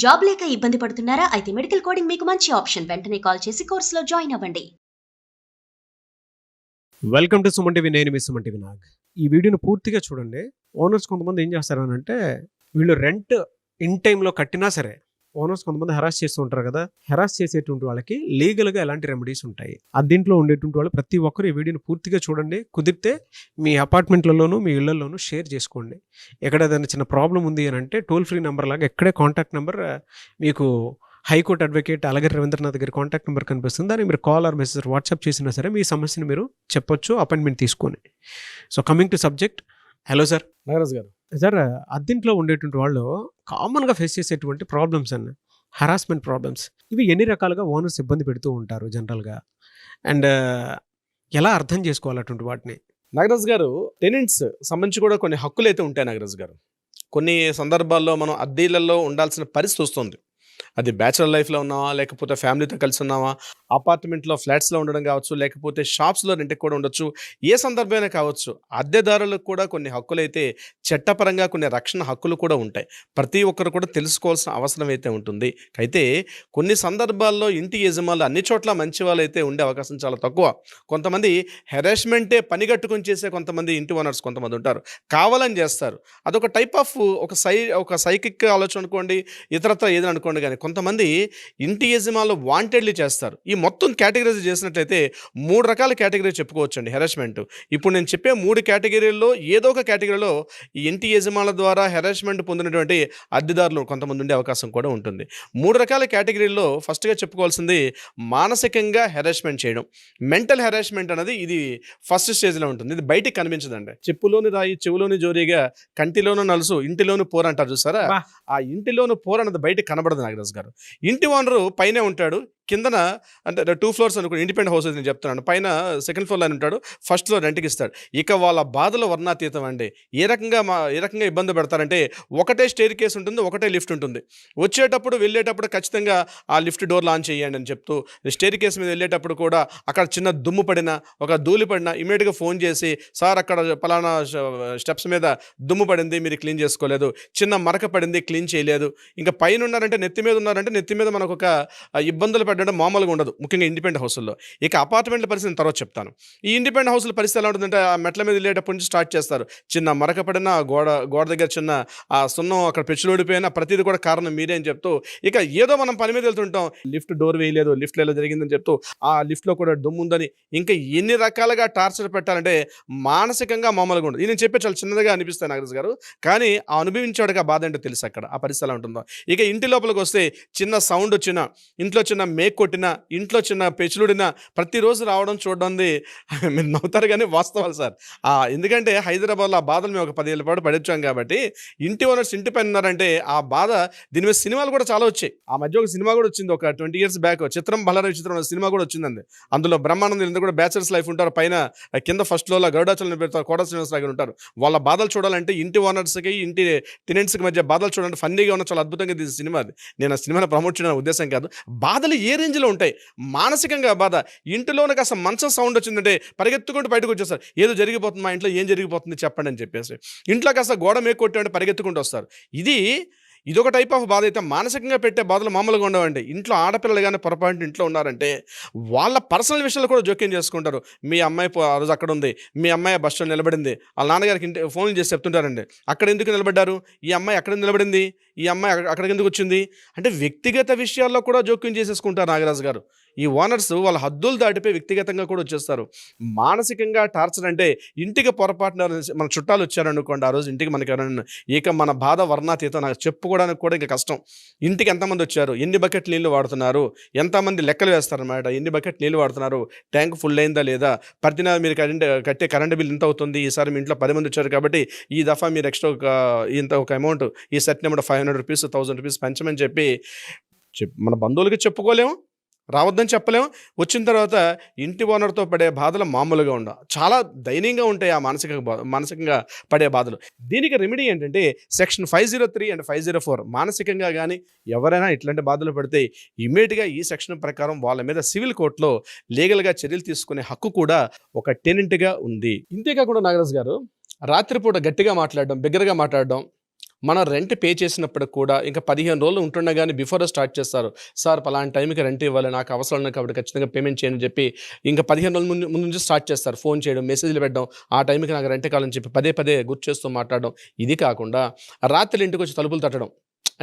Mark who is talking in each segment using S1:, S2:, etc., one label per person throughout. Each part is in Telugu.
S1: జాబ్ లేక ఇబ్బంది పడుతున్నారా? అయితే మెడికల్ కోడింగ్ మీకు మంచి ఆప్షన్. వెంటనే కాల్ చేసి కోర్సులో జాయిన్ అవ్వండి.
S2: Welcome to Suman TV. నేను మీ సుమన్ టీవీ నాగ్. ఈ వీడియోని పూర్తిగా చూడండి. ఓనర్స్ కొంతమంది ఏం చేస్తారనంటే, వీళ్ళు రెంట్ ఇన్ టైంలో కట్టినా సరే ఓనర్స్ కొంతమంది హెరాస్ చేస్తూ ఉంటారు కదా. హెరాస్ చేసేటువంటి వాళ్ళకి లీగల్గా ఎలాంటి రెమెడీస్ ఉంటాయి, దీంట్లో ఉండేటువంటి వాళ్ళు ప్రతి ఒక్కరు ఈ వీడియోని పూర్తిగా చూడండి. కుదిరితే మీ అపార్ట్మెంట్లలోనూ మీ ఇళ్లలోనూ షేర్ చేసుకోండి. ఎక్కడ ఏదైనా చిన్న ప్రాబ్లం ఉంది అని అంటే టోల్ ఫ్రీ నెంబర్ లాగా ఎక్కడే కాంటాక్ట్ నెంబర్ మీకు హైకోర్టు అడ్వకేట్ అలగరి రవీంద్రనాథ్ గారి కాంటాక్ట్ నెంబర్ కనిపిస్తుంది. దాన్ని మీరు కాల్ ఆర్ మెసేజ్ వాట్సాప్ చేసినా సరే మీ సమస్యను మీరు చెప్పొచ్చు అపాయింట్మెంట్ తీసుకొని. So coming to subject. Hello sir.
S3: Nagaraju గారు,
S2: సార్, అద్దెంట్లో ఉండేటువంటి వాళ్ళు కామన్గా ఫేస్ చేసేటువంటి ప్రాబ్లమ్స్ అన్న హరాస్మెంట్ ప్రాబ్లమ్స్, ఇవి ఎన్ని రకాలుగా ఓనర్స్ ఇబ్బంది పెడుతూ ఉంటారు జనరల్గా, అండ్ ఎలా అర్థం చేసుకోవాలి అటువంటి వాటిని?
S3: నాగరాజు గారు, టెనెంట్స్ సంబంధించి కూడా కొన్ని హక్కులు అయితే ఉంటాయి నాగరాజు గారు. కొన్ని సందర్భాల్లో మనం అద్దెలలో ఉండాల్సిన పరిస్థితి వస్తుంది. అది బ్యాచులర్ లైఫ్లో ఉన్నావా, లేకపోతే ఫ్యామిలీతో కలిసి ఉన్నావా, అపార్ట్మెంట్లో ఫ్లాట్స్లో ఉండడం కావచ్చు, లేకపోతే షాప్స్లో రెంట్కి కూడా ఉండొచ్చు, ఏ సందర్భమైనా కావచ్చు. అద్దెదారులకు కూడా కొన్ని హక్కులు అయితే చట్టపరంగా కొన్ని రక్షణ హక్కులు కూడా ఉంటాయి. ప్రతి ఒక్కరు కూడా తెలుసుకోవాల్సిన అవసరం అయితే ఉంటుంది. అయితే కొన్ని సందర్భాల్లో ఇంటి యజమానులు అన్ని చోట్ల మంచి వాళ్ళు అయితే ఉండే అవకాశం చాలా తక్కువ. కొంతమంది హెరాస్మెంటే పనిగట్టుకొని చేసే కొంతమంది ఇంటి ఓనర్స్ కొంతమంది ఉంటారు, కావాలని చేస్తారు. అదొక టైప్ ఆఫ్ ఒక సైకిక్ ఆలోచన అనుకోండి, ఇతరత్ర ఏదని అనుకోండి. కానీ కొంతమంది ఇంటి యజమానులు వాంటెడ్లీ చేస్తారు. ఈ మొత్తం కేటగిరీస్ చేసినట్లయితే 3 రకాల కేటగిరీ చెప్పుకోవచ్చండి హెరాస్మెంట్. ఇప్పుడు నేను చెప్పే 3 కేటగిరీల్లో ఏదో ఒక కేటగిరీలో ఈ ఇంటి యజమానుల ద్వారా హెరాస్మెంట్ పొందినటువంటి అద్దెదారులు కొంతమంది ఉండే అవకాశం కూడా ఉంటుంది. 3 రకాల కేటగిరీల్లో ఫస్ట్గా చెప్పుకోవాల్సింది మానసికంగా హెరాస్మెంట్ చేయడం. మెంటల్ హెరాస్మెంట్ అనేది ఇది ఫస్ట్ స్టేజ్లో ఉంటుంది. ఇది బయటికి కనిపించదండి. చెప్పులోని రాయి చెవులోని జోరీగా కంటిలోను నలుసు ఇంటిలోను పోరు అంటారు చూసారా. ఆ ఇంటిలోను పోరు అన్నది బయటికి కనబడదు నాగరాజు గారు. ఇంటి ఓనరు పైనే ఉంటాడు, కిందన అంటే 2 ఫ్లోర్స్ అనుకోండి, ఇండిపెండెంట్ హౌసెస్ నేను చెప్తున్నాను. పైన సెకండ్ ఫ్లోర్లో ఉంటాడు, ఫస్ట్ ఫ్లోర్ రెంట్కి ఇస్తాడు. ఇక వాళ్ళ బాధలు వర్ణాతీతం అండి. ఏ రకంగా ఇబ్బంది పెడతారంటే, ఒకటే స్టేర్ కేస్ ఉంటుంది, ఒకటే లిఫ్ట్ ఉంటుంది. వచ్చేటప్పుడు వెళ్ళేటప్పుడు ఖచ్చితంగా ఆ లిఫ్ట్ డోర్ లాంచ్ చేయండి అని చెప్తూ, స్టేర్ కేస్ మీద వెళ్ళేటప్పుడు కూడా అక్కడ చిన్న దుమ్ము పడినా, ఒక ధూళి పడినా ఇమీడియట్గా ఫోన్ చేసి, సార్ అక్కడ పలానా స్టెప్స్ మీద దుమ్ము పడింది, మీరు క్లీన్ చేసుకోలేదు, చిన్న మరక పడింది, క్లీన్ చేయలేదు. ఇంకా పైన ఉన్నారంటే నెత్తి మీద ఉన్నారంటే నెత్తి మీద మనకు ఒక ఇబ్బందులు పెట్టడం మామూలుగా ఉండదు, ముఖ్యంగా ఇండిపెండెంట్ హౌస్లో. ఇక అపార్ట్మెంట్ల పరిస్థితి తర్వాత చెప్తాను. ఈ ఇండిపెండెంట్ హౌస్ల పరిస్థితి ఎలా ఉంటుందంటే, ఆ మెట్ల మీద వెళ్ళేటప్పటి నుంచి స్టార్ట్ చేస్తారు. చిన్న మరకపడిన గోడ దగ్గర చిన్న ఆ సున్నం అక్కడ పెచ్చులోడిపోయినా ప్రతిదీ కూడా కారణం మీరే అని చెప్తూ, ఇక ఏదో మనం పని మీద వెళ్తుంటాం, లిఫ్ట్ డోర్ వేయలేదు, లిఫ్ట్లో ఎలా జరిగిందని చెప్తూ, ఆ లిఫ్ట్లో కూడా దుమ్ము ఉందని, ఇంకా ఎన్ని రకాలుగా టార్చర్ పెట్టాలంటే మానసికంగా మామూలుగా ఉండదు. నేను చెప్పే చాలా చిన్నదిగా అనిపిస్తాను నాగరాజు గారు, కానీ ఆ అనుభవించాడుగా బాధ ఏంటో తెలుసు అక్కడ ఆ పరిస్థితి ఎలా ఉంటుందో. ఇక ఇంటి లోపలికి వస్తే చిన్న సౌండ్ వచ్చినా, ఇంట్లో చిన్న మేక్ కొట్టినా, ఇంట్లో చిన్న పెచ్చులుడినా ప్రతిరోజు రావడం చూడడం మీరు నవ్వుతారు కానీ వాస్తవాలు సార్. ఎందుకంటే హైదరాబాద్లో ఆ బాధలు మేము ఒక 10 ఏళ్ళ పాటు పడిచ్చాం కాబట్టి, ఇంటి ఓనర్స్ ఇంటి పైన ఉన్నారంటే ఆ బాధ. దీని మీద సినిమాలు కూడా చాలా వచ్చాయి. ఆ మధ్య ఒక సినిమా కూడా వచ్చింది, ఒక 20 years బ్యాక్, చిత్రం బలార విచిత్రం అనే సినిమా కూడా వచ్చిందండి. అందులో బ్రహ్మానందం ఇంత కూడా బ్యాచిలర్స్ లైఫ్ ఉంటారు, పైన కింద ఫస్ట్ ఫ్లోర్లో గరుడాచలం పెడతారు, కోట శ్రీనివాస్ లాగా ఉంటారు. వాళ్ళ బాధలు చూడాలంటే ఇంటి ఓనర్స్కి ఇంటి టెనెంట్స్కి మధ్య బాధలు చూడాలంటే ఫన్నీగా ఉన్న చాలా అద్భుతంగా తీసిన సినిమా అది. నేను ఆ సినిమాని ప్రమోట్ చేయడం ఉద్దేశం కాదు. బాధలు ఏ రేంజ్లో ఉంటాయి, మానసికంగా బాధ. ఇంటిలోనే కాస్త మంచం సౌండ్ వచ్చిందంటే పరిగెత్తుకుంటూ బయటకు వచ్చేస్తారు. ఏదో జరిగిపోతుంది, మా ఇంట్లో ఏం జరిగిపోతుంది చెప్పండి అని చెప్పేసి. ఇంట్లో కాస్త గోడ మేకొట్టామంటే పరిగెత్తుకుంటూ వస్తారు. ఇదొక టైప్ ఆఫ్ బాధ. అయితే మానసికంగా పెట్టే బాధలు మామూలుగా ఉండవండి. ఇంట్లో ఆడపిల్లలు కానీ పొరపాటు ఇంట్లో ఉన్నారంటే వాళ్ళ పర్సనల్ విషయాలు కూడా జోక్యం చేసుకుంటారు. మీ అమ్మాయి ఆ రోజు అక్కడ ఉంది, మీ అమ్మాయి బస్ స్టాండ్ నిలబడింది, వాళ్ళ నాన్నగారికి ఫోన్లు చేసి చెప్తుంటారండి, అక్కడ ఎందుకు నిలబడ్డారు, ఈ అమ్మాయి అక్కడ నిలబడింది, ఈ అమ్మాయి అక్కడికి ఎందుకు వచ్చింది అంటే వ్యక్తిగత విషయాల్లో కూడా జోక్యం చేసేసుకుంటారు నాగరాజు గారు. ఈ ఓనర్స్ వాళ్ళ హద్దులు దాటిపోయి వ్యక్తిగతంగా కూడా వచ్చేస్తారు. మానసికంగా టార్చర్ అంటే, ఇంటికి పొరపాటున మన చుట్టాలు వచ్చారనుకోండి, ఆ రోజు ఇంటికి మనకి ఎవరైనా, ఇక మన బాధ వర్ణాతీతం. నాకు చెప్పుకోవడానికి కూడా ఇంకా కష్టం. ఇంటికి ఎంతమంది వచ్చారు, ఎన్ని బకెట్ నీళ్ళు వాడుతున్నారు, ఎంతమంది లెక్కలు వేస్తారనమాట. ఎన్ని బకెట్ నీళ్ళు వాడుతున్నారు, ట్యాంక్ ఫుల్ అయిందా లేదా, ప్రతి నెల మీరు కట్టే కరెంట్ బిల్ ఎంత అవుతుంది, ఈసారి మీ ఇంట్లో 10 మంది వచ్చారు కాబట్టి ఈ దఫా మీరు ఎక్స్ట్రా ఒక అమౌంట్, ఈ సెట్ నెంబర్ 500 రూపీస్ 1000 రూపీస్ పెంచమని చెప్పి మన బంధువులకి చెప్పుకోలేము, రావద్దని చెప్పలేము. వచ్చిన తర్వాత ఇంటి ఓనర్తో పడే బాధలు మామూలుగా ఉండవు, చాలా దయనీయంగా ఉంటాయి ఆ మానసికంగా పడే బాధలు. దీనికి రెమెడీ ఏంటంటే సెక్షన్ 503 అండ్ 504. మానసికంగా కానీ ఎవరైనా ఇట్లాంటి బాధలు పడితే ఇమ్మీడియట్గా ఈ సెక్షన్ ప్రకారం వాళ్ళ మీద సివిల్ కోర్టులో లీగల్గా చర్యలు తీసుకునే హక్కు కూడా ఒక టెనెంట్గా ఉంది. ఇంతేకాకుండా నాగరాజు గారు, రాత్రిపూట గట్టిగా మాట్లాడడం, బిగ్గరగా మాట్లాడడం, మనం రెంట్ పే చేసినప్పుడు కూడా ఇంకా 15 రోజులు ఉంటుండగానే బిఫోర్ స్టార్ట్ చేస్తారు. సార్ పలానా టైంకి రెంట్ ఇవ్వాలి, నాకు అవసరం ఉన్నాయి కాబట్టి ఖచ్చితంగా పేమెంట్ చేయండి అని చెప్పి ఇంకా 15 రోజుల ముందు నుంచి స్టార్ట్ చేస్తారు. ఫోన్ చేయడం, మెసేజ్లు పెట్టడం, ఆ టైంకి నాకు రెంట్ కావాలని చెప్పి పదే పదే గుర్తు చేస్తూ మాట్లాడడం. ఇది కాకుండా రాత్రి ఇంటికి వచ్చి తలుపులు తట్టడం.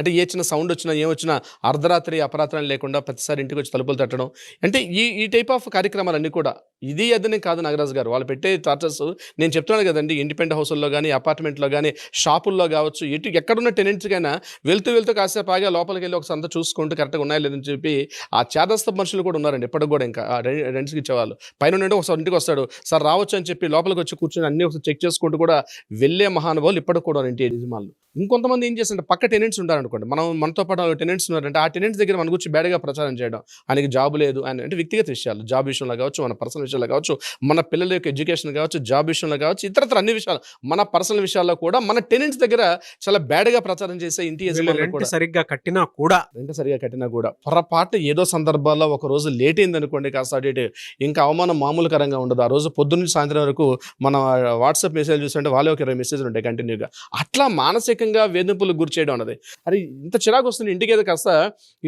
S3: అంటే ఏ చిన్న సౌండ్ వచ్చినా ఏమొచ్చినా అర్ధరాత్రి అపరాత్రం లేకుండా ప్రతిసారి ఇంటికి వచ్చి తలుపులు తట్టడం. అంటే ఈ టైప్ ఆఫ్ కార్యక్రమాలన్నీ కూడా ఇది అదని కాదు నాగరాజు గారు. వాళ్ళు పెట్టే చార్జెస్ నేను చెప్తున్నాను కదండి, ఇండిపెండెంట్ హౌస్ల్లో కానీ, అపార్ట్మెంట్లో కానీ, షాపుల్లో కావచ్చు, ఎక్కడున్న టెనెంట్స్కైనా వెళ్తూ కాసేపు ఆగా లోపలికి వెళ్ళి ఒకసారి అంతా చూసుకుంటూ కరెక్ట్గా ఉన్నాయా లేదని చెప్పి ఆ చేదస్త మనుషులు కూడా ఉన్నారండి ఇప్పటికి కూడా. ఇంకా రెంట్స్కి ఇచ్చేవాళ్ళు పైన నుండి ఒకసారి ఇంటికి వస్తాడు, సార్ రావచ్చు అని చెప్పి లోపలికి వచ్చి కూర్చొని అన్ని ఒకసారి చెక్ చేసుకుంటూ కూడా వెళ్ళే మహానుభావులు ఇప్పటికి కూడా ఇంటి యజమానులు. ఇంకొంతమంది ఏం చేస్తుంటే పక్క టెనెంట్స్ ఉంటారనుకోండి, మనతో పాటు టెనెంట్స్ ఉన్నారంటే ఆ టెనెంట్స్ దగ్గర మన గురించి బ్యాడ్గా ప్రచారం చేయడం, ఆయనకి జాబ్ లేదు అని. అంటే వ్యక్తిగత విషయాలు, జాబ్ విషయంలో కావచ్చు, మన పర్సనల్ విషయాల్లో కావచ్చు, మన పిల్లల యొక్క ఎడ్యుకేషన్ కావచ్చు, జాబ్ విషయంలో కావచ్చు, ఇతరత్ర అన్ని విషయాలు, మన పర్సనల్ విషయాల్లో కూడా మన టెనెంట్స్ దగ్గర చాలా బ్యాడ్గా ప్రచారం చేసే ఇంటి యజమానులు
S2: రెంట్
S3: కూడా
S2: సరిగ్గా కట్టినా కూడా
S3: రెంట్ సరిగా కట్టినా కూడా పొరపాటు ఏదో సందర్భాల్లో ఒక రోజు లేట్ అయింది అనుకోండి, కాస్త అటు ఇటు, ఇంకా అవమానం మామూలుకరంగా ఉండదు. ఆ రోజు పొద్దున్న నుంచి సాయంత్రం వరకు మన వాట్సాప్ మెసేజ్ చూస్తుంటే వాళ్ళే ఒక 20 మెసేజ్లు ఉంటాయి కంటిన్యూగా. అట్లా మానసికంగా వేధింపులకు గురి చేయడం అన్నది. అది ఇంత చిరాకు వస్తుంది ఇంటికేదో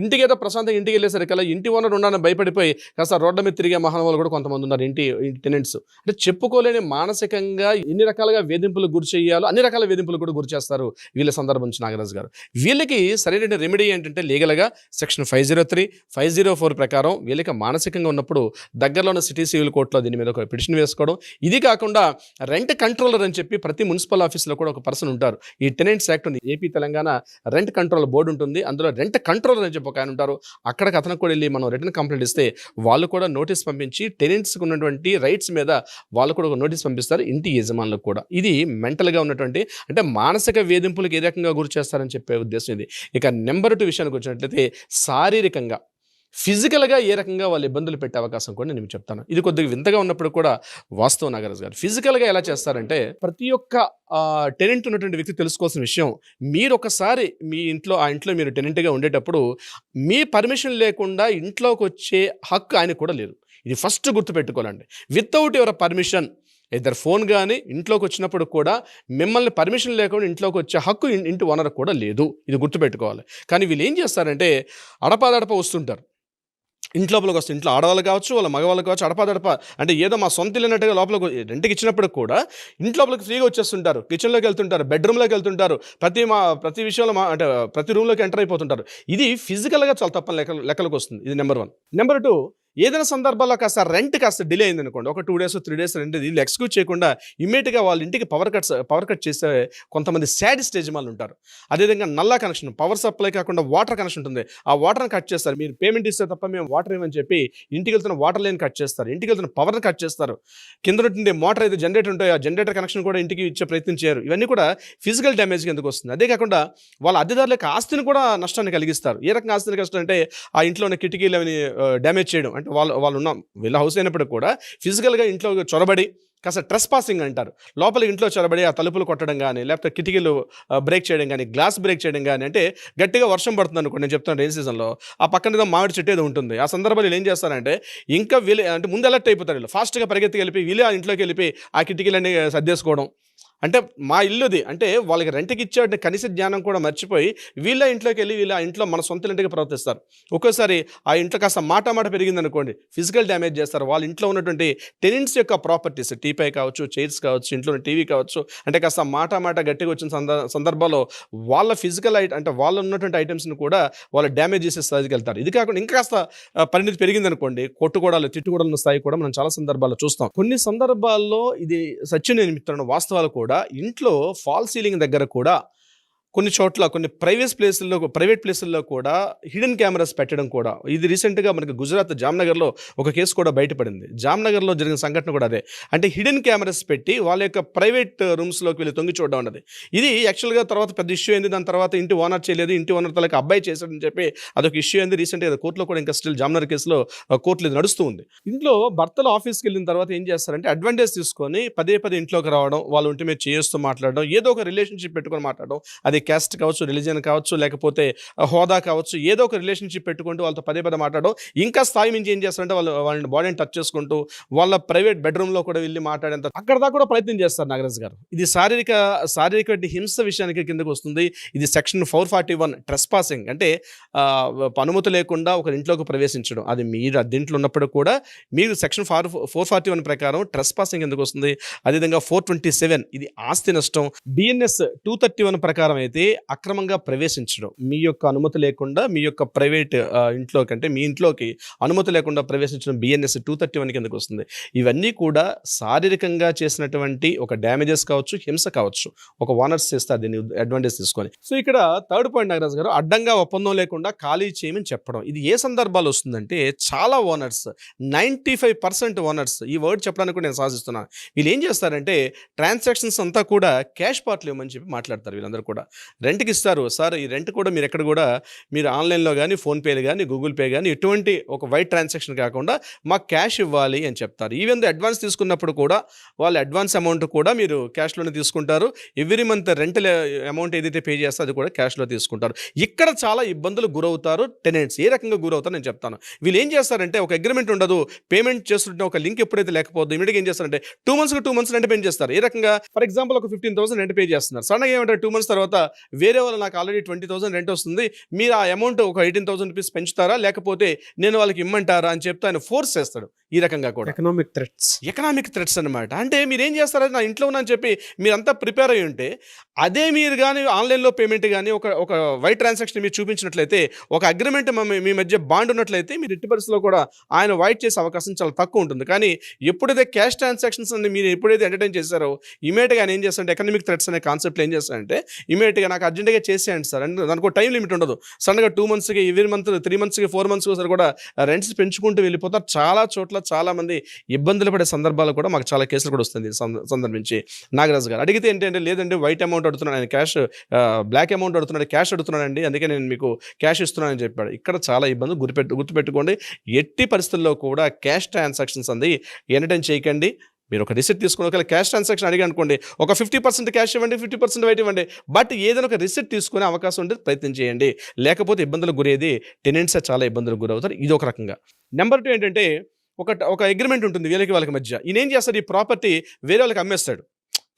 S3: ఇంటికేదో ప్రశాంతంగా ఇంటికి వెళ్ళేసరికల్లా ఇంటి ఓనర్ ఉండాలని భయపడిపోయి కాస్త రోడ్ల మీద తిరిగే మహానుభావులు కూడా కొంతమంది ఉన్నారు ఇంటి టెనెంట్స్. అంటే చెప్పుకోలేని మానసికంగా ఎన్ని రకాలుగా వేధింపులకు గురి చేయాలో అన్ని రకాల వేధింపులకు కూడా గురి చేస్తారు వీళ్ళ సందర్భం నుంచి నాగరాజు గారు. వీళ్ళకి సరైన రెమెడీ ఏంటంటే లీగల్గా సెక్షన్ 503, 504 ప్రకారం వీళ్ళకి మానసికంగా ఉన్నప్పుడు దగ్గరలో ఉన్న సిటీ సివిల్ కోర్టులో దీని మీద ఒక పిటిషన్ వేసుకోవడం. ఇది కాకుండా రెంట్ కంట్రోలర్ అని చెప్పి ప్రతి మున్సిపల్ ఆఫీస్లో కూడా ఒక పర్సన్ ఉంటారు. ఈ టెనెంట్స్ యాక్ట్ ఉంది, AP Telangana rent control board ఉంటుంది, అందులో రెంట్ కంట్రోలర్ అని చెప్పి ఒక ఆయన ఉంటారు. అక్కడికి అతనికి కూడా వెళ్ళి మనం రిటర్న్ కంప్లైంట్ ఇస్తే వాళ్ళు కూడా నోటీస్ పంపించి టెనెంట్స్కి ఉన్నటువంటి రైట్స్ మీద వాళ్ళు కూడా ఒక నోటీస్ పంపిస్తారు ఇంటి యజమానులకు కూడా. ఇది మెంటల్గా ఉన్నటువంటి అంటే మానసిక వేధింపులకు ఏ రకంగా గురి చేస్తారని చెప్పే ఉద్దేశం ఇది. ఇక నెంబర్ 2 విషయానికి వచ్చినట్లయితే శారీరకంగా ఫిజికల్గా ఏ రకంగా వాళ్ళు ఇబ్బందులు పెట్టే అవకాశం కూడా నేను చెప్తాను. ఇది కొద్దిగా వింతగా ఉన్నప్పుడు కూడా వాస్తవం నాగరాజు గారు. ఫిజికల్గా ఎలా చేస్తారంటే ప్రతి ఒక్క టెనెంట్ ఉన్నటువంటి వ్యక్తి తెలుసుకోవాల్సిన విషయం, మీరు ఒకసారి మీ ఇంట్లో ఆ ఇంట్లో మీరు టెనెంట్గా ఉండేటప్పుడు మీ పర్మిషన్ లేకుండా ఇంట్లోకి వచ్చే హక్కు ఆయనకు కూడా లేదు. ఇది ఫస్ట్ గుర్తుపెట్టుకోవాలండి. వితౌట్ యువర్ పర్మిషన్ ఇద్దరు ఫోన్ కానీ ఇంట్లోకి వచ్చినప్పుడు కూడా మిమ్మల్ని పర్మిషన్ లేకుండా ఇంట్లోకి వచ్చే హక్కు ఇంటి ఓనర్ కూడా లేదు. ఇది గుర్తుపెట్టుకోవాలి. కానీ వీళ్ళు ఏం చేస్తారంటే అడపాదడప వస్తుంటారు ఇంట్లోపలికి వస్తే. ఇంట్లో ఆడవాళ్ళు కావచ్చు, వాళ్ళ మగవాళ్ళు కావచ్చు, అడపాదడప అంటే ఏదో మా సొంత ఇల్లున్నట్టుగా లోపలికి రెంట్కి ఇచ్చినప్పుడు కూడా ఇంట్లోపలికి ఫ్రీగా వచ్చేస్తుంటారు, కిచెన్లోకి వెళ్తుంటారు, బెడ్రూమ్లోకి వెళ్తుంటారు, ప్రతి విషయంలో అంటే ప్రతి రూమ్లోకి ఎంటర్ అయిపోతుంటారు. ఇది ఫిజికల్గా చాలా తప్పని లెక్కలకు వస్తుంది. ఇది నెంబర్ 1. నెంబర్ 2, ఏదైనా సందర్భాల్లో రెంట్ కాస్త డిలే అయింది అనుకోండి, ఒక 2 days 3 days రెంట్ వీళ్ళు ఎక్స్క్యూజ్ చేయకుండా ఇమ్మీడియట్గా వాళ్ళ ఇంటికి పవర్ కట్ చేసే కొంతమంది శాడిస్ట్ యజమానులు ఉంటారు. అదేవిధంగా నల్లా కనెక్షన్, పవర్ సప్లై కాకుండా వాటర్ కనెక్షన్ ఉంటుంది, ఆ వాటర్ని కట్ చేస్తారు. మీరు పేమెంట్ ఇస్తే తప్ప మేము వాటర్ ఇవ్వని చెప్పి ఇంటికి వెళ్తున్న వాటర్ లైన్ కట్ చేస్తారు, ఇంటికి వెళ్తున్న పవర్ని కట్ చేస్తారు. కింద నుండి మోటార్ అయితే జనరేటర్ ఉంటాయి, ఆ జనరేటర్ కనెక్షన్ కూడా ఇంటికి ఇచ్చే ప్రయత్నం చేయరు. ఇవన్నీ కూడా ఫిజికల్ డ్యామేజ్కి ఎందుకు వస్తుంది. అదే కాకుండా వాళ్ళ అద్దెదారులకు ఆస్తిని కూడా నష్టాన్ని కలిగిస్తారు. ఏ రకంగా ఆస్తిని కష్టం అంటే ఆ ఇంట్లో ఉన్న కిటికీలు అవి డ్యామేజ్ చేయడం. అంటే వాళ్ళు ఉన్న వీళ్ళ హౌస్ అయినప్పుడు కూడా ఫిజికల్గా ఇంట్లో చొరబడి కాస్త ట్రెస్ పాసింగ్ అంటారు, లోపలికి ఇంట్లో చొరబడి ఆ తలుపులు కొట్టడం కానీ, లేకపోతే కిటికీలు బ్రేక్ చేయడం కానీ, గ్లాస్ బ్రేక్ చేయడం కానీ. అంటే గట్టిగా వర్షం పడుతుంది అనుకోండి, నేను చెప్తాను రైన్ సీజన్లో, ఆ పక్కన ఏదో మామిడి చెట్టు ఏదో ఉంటుంది. ఆ సందర్భాలు వీళ్ళు ఏం చేస్తారంటే ఇంకా వీళ్ళు అంటే ముందు అలర్ట్ అయిపోతారు, వీళ్ళు ఫాస్ట్గా పరిగెత్తి వెళ్ళి వీళ్ళు ఆ ఇంట్లోకి వెళ్ళి ఆ కిటికీలన్నీ సర్దేసుకోవడం. అంటే మా ఇల్లుది అంటే వాళ్ళకి రెంట్కి ఇచ్చే కనీస జ్ఞానం కూడా మర్చిపోయి వీళ్ళ ఇంట్లోకి వెళ్ళి వీళ్ళ ఇంట్లో మన సొంత ఇంటికి ప్రవర్తిస్తారు. ఒక్కోసారి ఆ ఇంట్లో కాస్త మాట పెరిగింది అనుకోండి, ఫిజికల్ డ్యామేజ్ చేస్తారు. వాళ్ళ ఇంట్లో ఉన్నటువంటి టెనెంట్స్ యొక్క ప్రాపర్టీస్, టీపై కావచ్చు, చైర్స్ కావచ్చు, ఇంట్లో టీవీ కావచ్చు, అంటే కాస్త మాట గట్టిగా వచ్చిన సందర్భాల్లో వాళ్ళ ఫిజికల్ అంటే వాళ్ళు ఉన్నటువంటి ఐటమ్స్ని కూడా వాళ్ళు డ్యామేజ్ చేసే స్థాయికి వెళ్తారు. ఇది కాకుండా ఇంకా కాస్త పరిణితి పెరిగింది అనుకోండి, కొట్టుకోవడాలు, తిట్టుకోవడాల స్థాయి కూడా మనం చాలా సందర్భాల్లో చూస్తాం. కొన్ని సందర్భాల్లో ఇది సత్యం నేను చెప్తున్నాను, వాస్తవాలు కూడా ఇంట్లో ఫాల్ సీలింగ్ దగ్గర కూడా కొన్ని చోట్ల కొన్ని ప్రైవేట్ ప్లేసుల్లో కూడా హిడెన్ కెమెరాస్ పెట్టడం కూడా. ఇది రీసెంట్గా మనకి గుజరాత్ జామ్నగర్లో ఒక కేసు కూడా బయటపడింది. జామ్నగర్లో జరిగిన సంఘటన కూడా అదే. అంటే హిడెన్ కెమెరాస్ పెట్టి వాళ్ళ యొక్క ప్రైవేట్ రూమ్స్లోకి వెళ్ళి తొంగి చూడడం అన్నది. ఇది యాక్చువల్గా తర్వాత పెద్ద ఇష్యూ అయింది. దాని తర్వాత ఇంటి ఓనర్ చేయలేదు, ఇంటి ఓనర్ తలకి అబ్బాయి చేశాడని చెప్పి అదొక ఇష్యూ అయింది. రీసెంట్గా కోర్టులో కూడా ఇంకా స్టిల్ జామ్నగర్ కేసులో కోర్టులో ఇది నడుస్తూ ఉంది. ఇంట్లో భర్తలు ఆఫీస్కి వెళ్ళిన తర్వాత ఏం చేస్తారంటే అడ్వాంటేజ్ తీసుకొని పదే ఇంట్లోకి రావడం, వాళ్ళ ఒంటి మీద చేస్తూ మాట్లాడడం, ఏదో ఒక రిలేషన్షిప్ పెట్టుకొని మాట్లాడడం, అది క్యాస్ట్ కావచ్చు, రిలీజియన్ కావచ్చు, లేకపోతే హోదా కావచ్చు, ఏదో ఒక రిలేషన్షిప్ పెట్టుకుంటూ వాళ్ళతో పదే పదే మాట్లాడడం, ఇంకా స్థాయి మించి ఏం చేస్తారంటే వాళ్ళ బాడీని టచ్ చేసుకుంటూ వాళ్ళ ప్రైవేట్ బెడ్రూమ్లో కూడా వెళ్ళి మాట్లాడేంత అక్కడ దాకా కూడా ప్రయత్నం చేస్తారు నాగరాజ్ గారు. ఇది శారీరక హింస విషయానికి కిందకు వస్తుంది. ఇది సెక్షన్ 441 ట్రెస్పాసింగ్, అంటే అనుమతి లేకుండా ఒక ఇంట్లోకి ప్రవేశించడం. అది మీరు అద్దెంట్లో ఉన్నప్పుడు కూడా మీరు సెక్షన్ 441 ప్రకారం ట్రెస్పాసింగ్ ఎందుకు వస్తుంది. అదేవిధంగా 427 ఇది ఆస్తి నష్టం. BNS 231 ప్రకారం అయితే అక్రమంగా ప్రవేశించడం, మీ యొక్క అనుమతి లేకుండా మీ యొక్క ప్రైవేట్ ఇంట్లోకి, అంటే మీ ఇంట్లోకి అనుమతి లేకుండా ప్రవేశించడం BNS 231 కిందకు వస్తుంది. ఇవన్నీ కూడా శారీరకంగా చేసినటువంటి ఒక డ్యామేజెస్ కావచ్చు, హింస కావచ్చు, ఒక ఓనర్స్ చేస్తారు దీన్ని అడ్వాంటేజ్ తీసుకొని. సో ఇక్కడ థర్డ్ పాయింట్ నాగరాజ్ గారు, అడ్డంగా ఒప్పందం లేకుండా ఖాళీ చేయమని చెప్పడం. ఇది ఏ సందర్భాలు వస్తుందంటే చాలా ఓనర్స్, 95% ఓనర్స్, ఈ వర్డ్ చెప్పడానికి కూడా నేను సాధిస్తున్నాను, వీళ్ళు ఏం చేస్తారంటే ట్రాన్సాక్షన్స్ అంతా కూడా క్యాష్ పార్ట్లు ఇవ్వమని చెప్పి మాట్లాడతారు. వీళ్ళందరూ కూడా రెంట్కి ఇస్తారు. సార్ ఈ రెంట్ కూడా మీరు ఎక్కడ కూడా మీరు ఆన్లైన్లో కానీ, ఫోన్పేలు కానీ, గూగుల్ పే కానీ ఎటువంటి ఒక వైట్ ట్రాన్సాక్షన్ కాకుండా మాకు క్యాష్ ఇవ్వాలి అని చెప్తారు. ఈవెన్ అడ్వాన్స్ తీసుకున్నప్పుడు కూడా వాళ్ళు అడ్వాన్స్ అమౌంట్ కూడా మీరు క్యాష్లోనే తీసుకుంటారు. ఎవ్రీ మంత్ రెంటల్ అమౌంట్ ఏదైతే పే చేస్తే అది కూడా క్యాష్లో తీసుకుంటారు. ఇక్కడ చాలా ఇబ్బందులు గురవుతారు టెనెంట్స్. ఏ రకంగా గురవుతారు నేను చెప్తాను. వీళ్ళు ఏం చేస్తారంటే ఒక అగ్రిమెంట్ ఉండదు, పేమెంట్ చేస్తుంటే ఒక లింక్ ఎప్పుడైతే లేకపోతే ఇమీడియట్గా ఏం చేస్తారంటే 2 months రెంట్ పే చేస్తారు. ఏ రకంగా, ఫర్ ఎగ్జాంపుల్ ఒక 15,000 రెంట్ పే చేస్తున్నారు. సడన్గా ఏమంటారు 2 months తర్వాత వేరే వాళ్ళు నాకు ఆల్రెడీ 20,000 రెంట్ వస్తుంది, మీరు ఆ అమౌంట్ ఒక 18,000 రూపీస్ పెంచుతారా లేకపోతే నేను వాళ్ళకి ఇమ్మంటారా అని చెప్తే ఆయన ఫోర్స్ చేస్తాడు. ఈ రకంగా కూడా ఎకనామిక్ థ్రెట్స్ అనమాట. అంటే మీరు ఏం చేస్తారంటే నా ఇంట్లో ఉన్నాను చెప్పి మీరంతా ప్రిపేర్ అయ్యి ఉంటే, అదే మీరు కానీ ఆన్లైన్లో పేమెంట్ కానీ ఒక వైట్ ట్రాన్సాక్షన్ మీరు చూపించినట్లయితే, ఒక అగ్రిమెంట్ మీ మధ్య బాండ్ ఉన్నట్లయితే మీరు ఎట్టి పరిస్థితుల్లో కూడా ఆయన వైట్ చేసే అవకాశం చాలా తక్కువ ఉంటుంది. కానీ ఎప్పుడైతే క్యాష్ ట్రాన్సాక్షన్స్ అని మీరు ఎప్పుడైతే ఎంటర్టైన్ చేశారో ఇమీడియట్గా ఆయన ఏం చేస్తారంటే ఎకనామిక్ థ్రెట్స్ అనే కాన్సెప్ట్లో ఏం చేస్తారంటే ఇమీడియట్గా నాకు అర్జెంట్గా చేసేయండి సార్ అంటే దానికి టైం లిమిట్ ఉండదు. సడన్గా 2 monthsకి, ఎవ్రీ మంత్ 3 monthsకి, 4 monthsకి ఒకసారి కూడా రెంట్స్ పెంచుకుంటూ వెళ్ళిపోతారు. చాలా చోట్ల చాలామంది ఇబ్బందులు పడే సందర్భాలు కూడా మాకు చాలా కేసులు కూడా వస్తుంది. సందర్భించి నాగరాజు గారు అడిగితే ఏంటంటే లేదంటే వైట్ అమౌంట్ అడుగుతున్నాడు ఆయన, క్యాష్ బ్లాక్ అమౌంట్ అడుగుతున్నాడు, క్యాష్ అడుగుతున్నాడండి, అందుకే నేను మీకు క్యాష్ ఇస్తున్నానని చెప్పాడు. ఇక్కడ చాలా ఇబ్బందులు గుర్తుపెట్టుకోండి. ఎట్టి పరిస్థితుల్లో కూడా క్యాష్ ట్రాన్సాక్షన్స్ అంది ఎంటర్టైన్ చేయకండి. మీరు ఒక రిసిప్ట్ తీసుకుని ఒకవేళ క్యాష్ ట్రాన్సాక్షన్ అడిగి అనుకోండి, ఒక 50% క్యాష్ ఇవ్వండి, 50% వైట్ ఇవ్వండి, బట్ ఏదైనా ఒక రిసిప్ట్ తీసుకునే అవకాశం ఉంటే ప్రయత్నం చేయండి. లేకపోతే ఇబ్బందులు గురేది టెనెంట్స్ చాలా ఇబ్బందులు గురవుతారు. ఇది ఒక రకంగా. నెంబర్ 2 ఏంటంటే ఒక అగ్రిమెంట్ ఉంటుంది వీళ్ళకి వాళ్ళకి మధ్య. ఈయన ఏం చేస్తాడు, ఈ ప్రాపర్టీ వేరే వాళ్ళకి అమ్మేస్తాడు.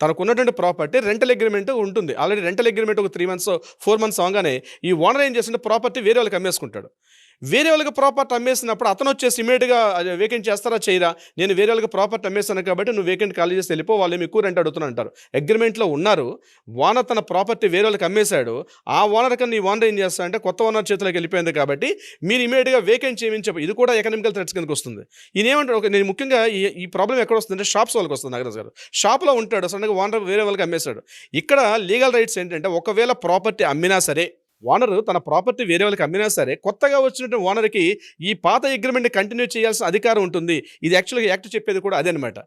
S3: తనకు ఉన్నటువంటి ప్రాపర్టీ రెంటల్ అగ్రిమెంట్ ఉంటుంది. ఆల్రెడీ రెంటల్ అగ్రిమెంట్ ఒక 3 months 4 months అవగానే ఈ ఓనర్ ఏం చేస్తుంటే ప్రాపర్టీ వేరే వాళ్ళకి అమ్మేసుకుంటాడు. వేరే వాళ్ళకి ప్రాపర్టీ అమ్మేసినప్పుడు అతను వచ్చేసి ఇమీడియట్గా వేకెంట్ చేస్తారా చేయరా, నేను వేరే వాళ్ళకి ప్రాపర్టీ అమ్మేస్తాను కాబట్టి నువ్వు వేకెంట్ ఖాళీ చేసి వెళ్ళిపో, వాళ్ళు ఎక్కువ రెంట్ అడుగుతున్నా అంటారు. అగ్రిమెంట్లో ఉన్నారు, ఓనర్ తన ప్రాపర్టీ వేరే వాళ్ళకి అమ్మేశాడు. ఆ ఓనర్ కన్నా ఈ ఓనర్ ఏం చేస్తాడంటే కొత్త ఓనర్ చేతిలోకి వెళ్ళిపోయింది కాబట్టి మీరు ఇమీడియట్గా వేకెంట్ చేయమని చెప్పి, ఇది కూడా ఎకనామికల్ థ్రెట్స్ కిందకి వస్తుంది. ఈయన ఏమంటాడు, నేను ముఖ్యంగా ఈ ప్రాబ్లం ఎక్కడ వస్తుందంటే షాప్స్ వాళ్ళకి వస్తుంది. నాగరాజు గారు షాప్లో ఉంటాడు, సడన్గా ఓనర్ వేరే వాళ్ళకి అమ్మేశాడు. ఇక్కడ లీగల్ రైట్స్ ఏంటంటే ఒకవేళ ప్రాపర్టీ అమ్మినా సరే, ఓనర్ తన ప్రాపర్టీ వేరే వాళ్ళకి అమ్మినా సరే, కొత్తగా వచ్చినటువంటి ఓనర్కి ఈ పాత అగ్రిమెంట్ కంటిన్యూ చేయాల్సిన అధికారం ఉంటుంది. ఇది యాక్చువల్గా యాక్ట్ చెప్పేది కూడా అదే అనమాట.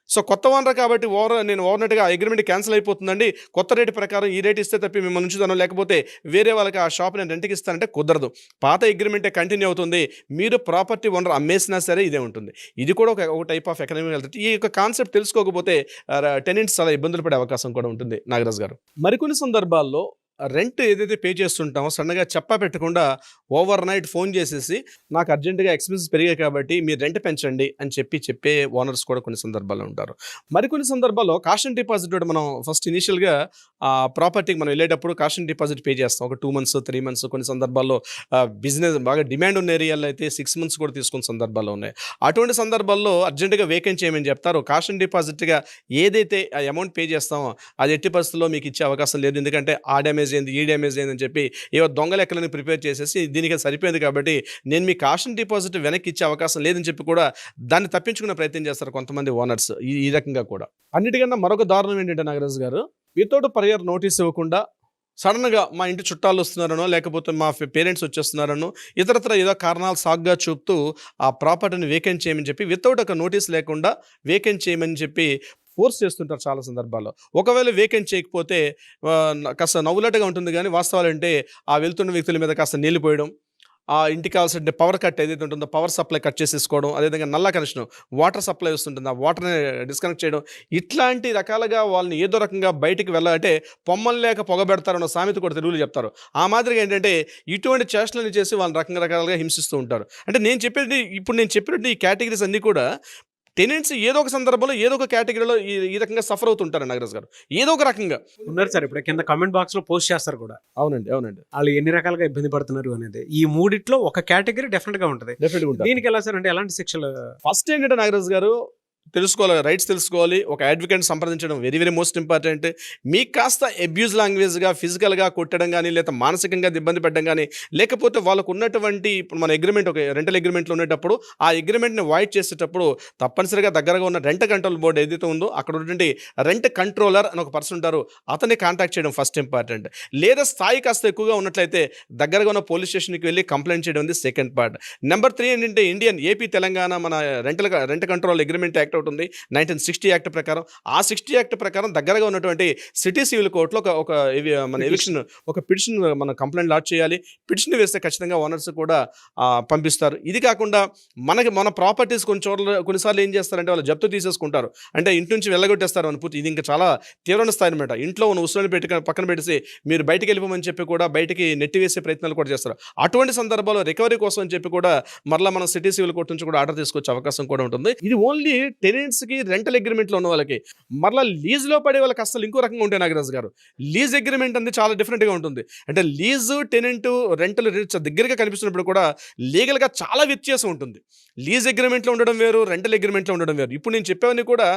S3: సో కొత్త ఓనర్ కాబట్టి నేను ఓవర్నెట్గా అగ్రిమెంట్ క్యాన్సిల్ అయిపోతుందండి, కొత్త రేటు ప్రకారం ఈ రేట్ ఇస్తే తప్పి మిమ్మల్ని ఉంచుతాను, లేకపోతే వేరే వాళ్ళకి ఆ షాప్ నేను రెంట్కి ఇస్తానంటే కుదరదు. పాత అగ్రిమెంటే కంటిన్యూ అవుతుంది. మీరు ప్రాపర్టీ ఓనర్ అమ్మేసినా సరే ఇదే ఉంటుంది. ఇది కూడా ఒక టైప్ ఆఫ్ ఎకనామిక్ హెల్త్. ఈ యొక్క కాన్సెప్ట్ తెలుసుకోకపోతే టెనెంట్స్ చాలా ఇబ్బందులు పడే అవకాశం కూడా ఉంటుంది నాగరాజు గారు. మరికొన్ని సందర్భాల్లో రెంట్ ఏదైతే పే చేస్తుంటామో సడన్గా చెప్పా పెట్టకుండా ఓవర్ నైట్ ఫోన్ చేసేసి నాకు అర్జెంటుగా ఎక్స్పెన్సెస్ పెరిగాయి కాబట్టి మీరు రెంట్ పెంచండి అని చెప్పే ఓనర్స్ కూడా కొన్ని సందర్భాల్లో ఉంటారు. మరికొన్ని సందర్భాల్లో కాషన్ డిపాజిట్ మనం ఫస్ట్ ఇనిషియల్గా ప్రాపర్టీకి మనం వెళ్ళేటప్పుడు కాషన్ డిపాజిట్ పే చేస్తాం. ఒక 2 months 3 months, కొన్ని సందర్భాల్లో బిజినెస్ బాగా డిమాండ్ ఉన్న ఏరియాలో అయితే 6 months కూడా తీసుకున్న సందర్భాల్లో ఉన్నాయి. అటువంటి సందర్భాల్లో అర్జెంటుగా వేకెంట్ చేయమని చెప్తారు. కాషన్ డిపాజిట్గా ఏదైతే ఆ అమౌంట్ పే చేస్తామో అది ఎట్టి పరిస్థితుల్లో మీకు ఇచ్చే అవకాశం లేదు. ఎందుకంటే ఆ డ్యామేజ్ అయింది, ఈ డ్యామేజ్ అయిందని చెప్పి ఏవో దొంగ లెక్కలని ప్రిపేర్ చేసేసి దీనికి సరిపోయింది కాబట్టి నేను మీ కాషన్ డిపాజిట్ వెనక్కి ఇచ్చే అవకాశం లేదని చెప్పి కూడా దాన్ని తప్పించుకునే ప్రయత్నం చేస్తారు కొంతమంది ఓనర్స్. ఈ రకంగా కూడా. అన్నిటికన్నా మరొక దారుణం ఏంటంటే నాగరాజు గారు, వితౌట్ ప్రయర్ నోటీస్ ఇవ్వకుండా సడన్గా మా ఇంటి చుట్టాలు వస్తున్నారనో లేకపోతే మా పేరెంట్స్ వచ్చేస్తున్నారనో ఇతరత్ర ఏదో కారణాలు సాగ్గా చూపుతూ ఆ ప్రాపర్టీని వేకెంట్ చేయమని చెప్పి వితౌట్ ఒక నోటీస్ లేకుండా వేకెంట్ చేయమని చెప్పి ఫోర్స్ చేస్తుంటారు చాలా సందర్భాల్లో. ఒకవేళ వేకెంట్ చేయకపోతే కాస్త నవ్వులట్టుగా ఉంటుంది, కానీ వాస్తవాలు అంటే ఆ వెళ్తున్న వ్యక్తుల మీద కాస్త నీళ్ళు పోయడం, ఆ ఇంటికి కావాల్సిన పవర్ కట్ ఏదైతే ఉంటుందో పవర్ సప్లై కట్ చేసేసుకోవడం, అదేవిధంగా నల్ల కనెక్షన్ వాటర్ సప్లై వస్తుంటుంది, ఆ వాటర్ని డిస్కనెక్ట్ చేయడం, ఇట్లాంటి రకాలుగా వాళ్ళని ఏదో రకంగా బయటికి వెళ్ళాలంటే పొమ్మలు లేక పొగబెడతారన్న సామెత కూడా తెలుగులో చెప్తారు. ఆ మాదిరిగా ఏంటంటే ఇటువంటి చేష్టలను చేసి వాళ్ళని రకరకాలుగా హింసిస్తూ ఉంటారు. అంటే నేను చెప్పినట్టు ఈ కేటగిరీస్ అన్నీ కూడా టెనెంట్స్ ఏదో ఒక సందర్భంలో ఏదో ఒక కేటగిరీలో ఈ రకంగా సఫర్ అవుతుంటారు నాగరాజు గారు, ఏదో ఒక రకంగా
S2: ఉన్నారు సార్. ఇప్పుడు కింద కమెంట్ బాక్స్ లో పోస్ట్ చేస్తారు కూడా,
S3: అవునండి
S2: వాళ్ళు ఎన్ని రకాలుగా ఇబ్బంది పడుతున్నారు అనేది. ఈ మూడిట్లో ఒక కేటగిరీ డెఫినెట్ గా ఉంటుంది.
S3: డెఫినెట్గా.
S2: దీనికి ఎలా సార్ అంటే ఎలాంటి శిక్షలు?
S3: ఫస్ట్ ఏంటంటే నాగరాజు గారు తెలుసుకోవాలి, రైట్స్ తెలుసుకోవాలి. ఒక అడ్వకేట్ సంప్రదించడం వెరీ వెరీ మోస్ట్ ఇంపార్టెంట్. మీకు కాస్త అబ్యూజ్ లాంగ్వేజ్గా ఫిజికల్గా కొట్టడం కానీ, లేదా మానసికంగా ఇబ్బంది పెట్టడం కానీ, లేకపోతే వాళ్ళకు ఉన్నటువంటి ఇప్పుడు మన అగ్రిమెంట్ ఒక రెంటల్ అగ్రిమెంట్లో ఉండేటప్పుడు ఆ అగ్రిమెంట్ని వాయిడ్ చేసేటప్పుడు తప్పనిసరిగా దగ్గరగా ఉన్న రెంట్ కంట్రోల్ బోర్డు ఏదైతే ఉందో అక్కడ ఉన్నటువంటి రెంట్ కంట్రోలర్ అని ఒక పర్సన్ ఉంటారు, అతన్ని కాంటాక్ట్ చేయడం ఫస్ట్ ఇంపార్టెంట్. లేదా స్థాయి కాస్త ఎక్కువగా ఉన్నట్లయితే దగ్గరగా ఉన్న పోలీస్ స్టేషన్కి వెళ్ళి కంప్లైంట్ చేయడం ఉంది సెకండ్ పార్ట్. నెంబర్ 3 ఏంటంటే ఏపీ తెలంగాణ మన రెంట్ కంట్రోల్ అగ్రిమెంట్ యాక్ట్ ఉంటుంది 1960 యాక్ట్ ప్రకారం. ఆ 60 యాక్ట్ ప్రకారం దగ్గరగా ఉన్నటువంటి సిటీ సివిల్ కోర్టులో మన ఎవిక్షన్ ఒక పిటిషన్ మన కంప్లైంట్ లాడ్జ్ చేయాలి. పిటిషన్ వేస్తే ఖచ్చితంగా ఓనర్స్ కూడా పంపిస్తారు. ఇది కాకుండా మన ప్రాపర్టీస్ కొన్నిసార్లు ఏం చేస్తారంటే వాళ్ళు జప్తు తీసేసుకుంటారు, అంటే ఇంటి నుంచి వెళ్ళగొట్టేస్తారు అని పూర్తి. ఇది ఇంకా చాలా తీవ్రమైన స్థాయి అనమాట. ఇంట్లో ఉన్న వస్తువులను పక్కన పెట్టేసి మీరు బయటికి వెళ్ళిపోమని చెప్పి కూడా బయటికి నెట్టివేసే ప్రయత్నాలు కూడా చేస్తారు. అటువంటి సందర్భాల్లో రికవరీ కోసం అని చెప్పి కూడా మరలా మనం సిటీ సివిల్ కోర్టు నుంచి కూడా ఆర్డర్ తీసుకొచ్చే అవకాశం కూడా ఉంటుంది. ఇది ఓన్లీ టెనెంట్స్కి రెంటల్ అగ్రిమెంట్లో ఉన్న వాళ్ళకి. మరలా లీజ్లో పడే వాళ్ళకి అసలు ఇంకో రకంగా ఉంటాయి నాగరాజు గారు. లీజ్ అగ్రిమెంట్ అనేది చాలా డిఫరెంట్గా ఉంటుంది. అంటే లీజు టెనెంట్ రెంటల్ దగ్గరగా కనిపిస్తున్నప్పుడు కూడా లీగల్గా చాలా వ్యత్యాసం ఉంటుంది. లీజ్ అగ్రిమెంట్లో ఉండడం వేరు, రెంటల్ అగ్రిమెంట్లో ఉండడం వేరు. ఇప్పుడు నేను చెప్పేవన్నీ కూడా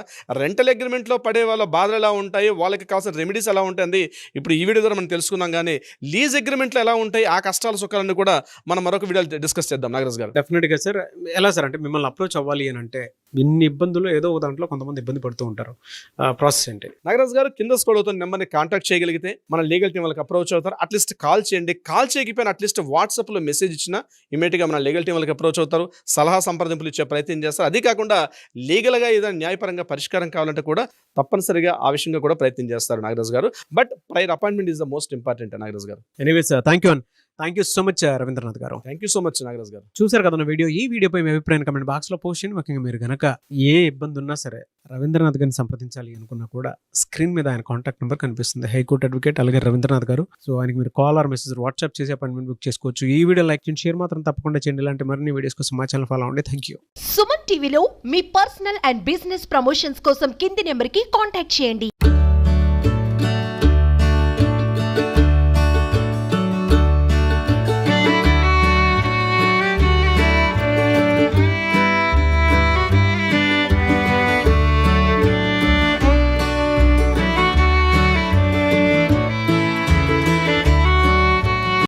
S3: రెంటల్ అగ్రిమెంట్లో పడే వాళ్ళ బాధలు ఎలా ఉంటాయి, వాళ్ళకి కావాల్సిన రెమెడీస్ ఎలా ఉంటుంది ఇప్పుడు ఈ వీడియో ద్వారా మనం తెలుసుకున్నాం. కానీ లీజ్ అగ్రిమెంట్లో ఎలా ఉంటాయి ఆ కష్టాలు సుఖాలన్నీ కూడా మనం మరొక వీడియోలో డిస్కస్ చేద్దాం నాగరాజు గారు.
S2: డెఫినెట్గా సార్. ఎలా సార్ అంటే మిమ్మల్ని అప్రోచ్ అవ్వాలి అని అంటే ఇన్ని ఇబ్బందులు ఏదో ఒక దాంట్లో కొంతమంది ఇబ్బంది పడుతూ ఉంటారు, ప్రాసెస్ ఏంటి?
S3: నాగరాజు గారు కింద స్క్రోల్ అవుతున్న నెంబర్ని కాంటాక్ట్ చేయగలిగితే మన లీగల్ టీం వాళ్ళకి అప్రోచ్ అవుతారు. అట్లీస్ట్ కాల్ చేయండి. కాల్ చేయకపోయినా అట్లీస్ట్ వాట్సాప్లో మెసేజ్ ఇచ్చినా ఇమీడియట్గా మన లీగల్ టీం వాళ్ళకి అప్రోచ్ అవుతారు, సలహా సంప్రదింపులు ఇచ్చే ప్రయత్నం చేస్తారు. అది కాకుండా లీగల్గా ఏదైనా న్యాయపరంగా పరిష్కారం కావాలంటే కూడా తప్పనిసరిగా ఆ విషయంగా కూడా ప్రయత్నం చేస్తారు నాగరాజు గారు. But prior appointment is the most important Nagaraju గారు.
S2: Anyways thank you so much Ravindranath గారు.
S3: Thank you so much Nagaraju గారు.
S2: చూసారు కదా నా వీడియో. ఈ వీడియోపై మీ అభిప్రాయం కమెంట్ బాక్స్లో పోస్ట్ చేయండి. ముఖ్యంగా మీరు కనుక ఏ ఇబ్బంది ఉన్నా సరే రవీంద్రనాథ్ గారిని సంప్రదించాలి అనుకున్నా కూడా స్క్రీన్ మీద ఆయన కాంటాక్ట్ నెంబర్ కనిపిస్తుంది, హైకోర్టు అడ్వకేట్ అలాగే రవీంద్రనాథ్ గారు. సో ఆయనకి మీరు కాల్ ఆర్ మెసేజ్ వాట్సాప్ చేసి అపాయింట్మెంట్ బుక్ చేసుకోవచ్చు. ఈ వీడియో లైక్ చేయండి, షేర్ మాత్రం తప్పకుండా చేయండి. ఇలాంటి మరిన్ని వీడియోస్ కోసం మా ఛానల్ ఫాలో అవ్వండి. Thank you.
S4: సుమన్ టీవీలో మీ పర్సనల్ అండ్ బిజినెస్ ప్రమోషన్స్ కోసం కింది నెంబర్కి కాంటాక్ట్ చేయండి.